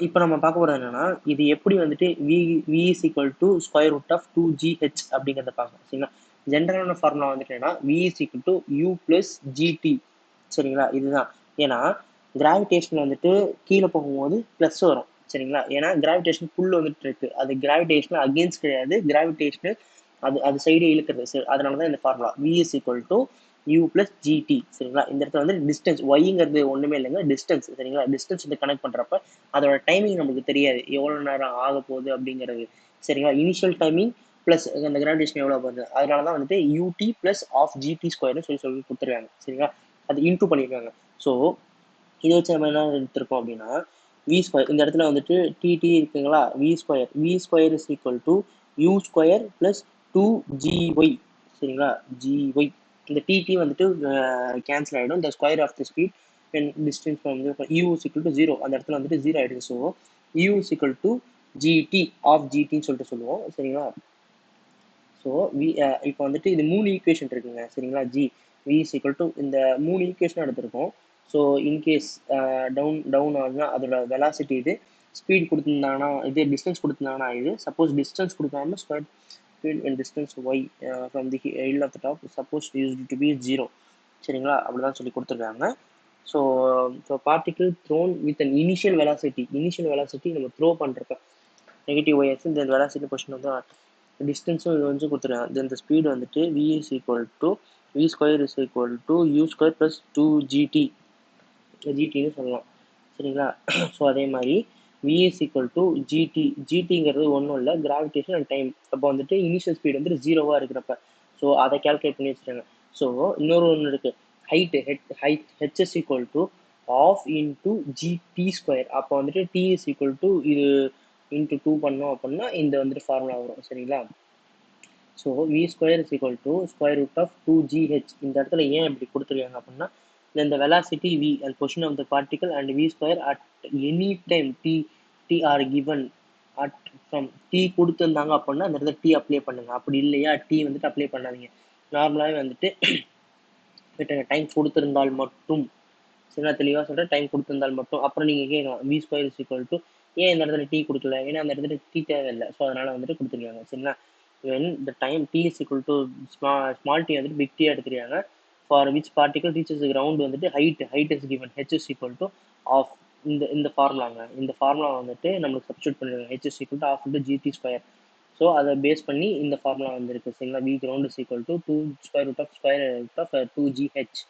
இப்போ நம்ம பார்க்க போகிறது என்னன்னா, இது எப்படி வந்துட்டு v is equal to square root of 2gh அப்படிங்கிறத பார்க்கணும் சரிங்களா. ஜென்ரலான ஃபார்முலா வந்துட்டு என்னன்னா v is equal to u plus gt சரிங்களா. இதுதான் ஏன்னா கிராவிடேஷன் வந்துட்டு கீழே போகும்போது ப்ளஸ் வரும் சரிங்களா. ஏன்னா கிராவிடேஷன் புல் வந்துட்டு இருக்கு, அது கிராவிடேஷன் அகேன்ஸ்ட் கிடையாது, கிராவிடேஷன் அது சைடு இழுக்கிறது சரி. அதனால தான் இந்த formula v is equal to u plus gt சரிங்களா. இந்த இடத்துல வந்து டிஸ்டன்ஸ் ஒய்ங்கிறது ஒன்றுமே இல்லைங்க, டிஸ்டன்ஸ் சரிங்களா. டிஸ்டன்ஸ் வந்து கனெக்ட் பண்ணுறப்ப அதோட டைமிங் நமக்கு தெரியாது எவ்வளோ நேரம் ஆக போகுது அப்படிங்கிறது சரிங்களா. இனிஷியல் டைமிங் ப்ளஸ் அந்த கிராவிடேஷன் எவ்வளோ போகுது, அதனால தான் வந்துட்டு யூடி ப்ளஸ் ஆஃப் ஜிடி ஸ்கொயர்னு சொல்லி கொடுத்துருக்காங்க சரிங்களா. அது இன்டூ பண்ணியிருக்காங்க. ஸோ இதை வச்சு நம்ம என்ன எடுத்திருக்கோம் அப்படின்னா வி ஸ்கொயர் இந்த இடத்துல வந்துட்டு டிடி இருக்குங்களா, V square is equal to U square plus 2GY சரிங்களா. GY இந்த டிடி வந்துட்டு கேன்சல் ஆகிடும், இந்த square of the speed when distance from the u is equal to 0 அந்த இடத்துல வந்துட்டு 0 ஆயிடுச்சு. So u is equal to gt of ஜிடின்னு சொல்லிட்டு சொல்லுவோம் சரிங்களா. ஸோ இப்போ வந்துட்டு இது 3 ஈக்குவேஷன் இருக்குங்க சரிங்களா. v is equal to இந்த 3 ஈக்குவேஷன் எடுத்திருக்கோம். ஸோ இன்கேஸ் டவுன் ஆகுதுன்னா அதோட வெலாசிட்டி இது, ஸ்பீட் கொடுத்துருந்தாங்கன்னா இது, டிஸ்டன்ஸ் கொடுத்துருந்தாங்கன்னா இது, சப்போஸ் டிஸ்டன்ஸ் கொடுக்காம square speed and distance Y from the hill of the top suppose use to be 0 சரிங்களா. அப்படிதான் சொல்லி கொடுத்துருக்காங்க. So particle thrown with an initial velocity நம்ம த்ரோ பண்ணுறப்ப நெகட்டிவ் ஒய்எக்ஸ் இந்த வெலாசிட்டி பொசிஷன் வந்து டிஸ்டன்ஸும் இது வந்து கொடுத்துருக்காங்க. தென் இந்த ஸ்பீடு வந்துட்டு v is equal to v square is equal to u square plus 2gtன்னு சொல்லலாம் சரிங்களா. ஸோ அதே மாதிரி v is equal to gtங்கிறது ஒன்றும் இல்லை, கிராவிடேஷன் அண்ட் டைம். அப்போ வந்துட்டு இனிஷியல் ஸ்பீடு வந்துட்டு 0 இருக்கிறப்ப ஸோ அதை கேல்குலேட் பண்ணி வச்சுருக்காங்க. ஸோ இன்னொரு ஒன்று இருக்குது, height h is equal to half into GT square. அப்போ வந்துட்டு t is equal to இது இன்ட்டு 2 பண்ணோம் அப்படின்னா இந்த வந்துட்டு ஃபார்முலா வரும் சரிங்களா. So V square is equal to square root of 2GH. இந்த இடத்துல ஏன் இப்படி கொடுத்துருக்காங்க அப்படின்னா இந்த velocity v and position of the particle and v square at any time t are given at from t கொடுத்துருந்தாங்க அப்படின்னா அந்த இடத்துல t அப்ளை பண்ணுங்க, அப்படி இல்லையா t வந்துட்டு அப்ளை பண்ணாதீங்க. நார்மலாகவே வந்துட்டு டைம் கொடுத்துருந்தால் மட்டும் சரிங்களா, தெளிவாக சொல்கிறேன், டைம் கொடுத்துருந்தால் மட்டும். அப்புறம் நீங்கள் கேட்கலாம் v square is equal to ஏன் இந்த இடத்துல t கொடுக்கல, ஏன்னா அந்த இடத்துல t தேவையில்லை, ஸோ அதனால் வந்துட்டு கொடுத்துருக்காங்க சரிங்களா. when the time t is equal to small t வந்துட்டு big t எடுத்துருக்காங்க. for which particle reaches the ground வந்துட்டு height is given h is equal to half இந்த ஃபார்முலாங்க. இந்த ஃபார்முலா வந்துட்டு நம்மளுக்கு சப்ஸ்டியூட் பண்ணிருக்காங்க, h is equal to half into GT square. So அதை பேஸ் பண்ணி இந்த ஃபார்முலா வந்துருக்கு சரிங்களா. v ground is equal to 2 square root of 2gh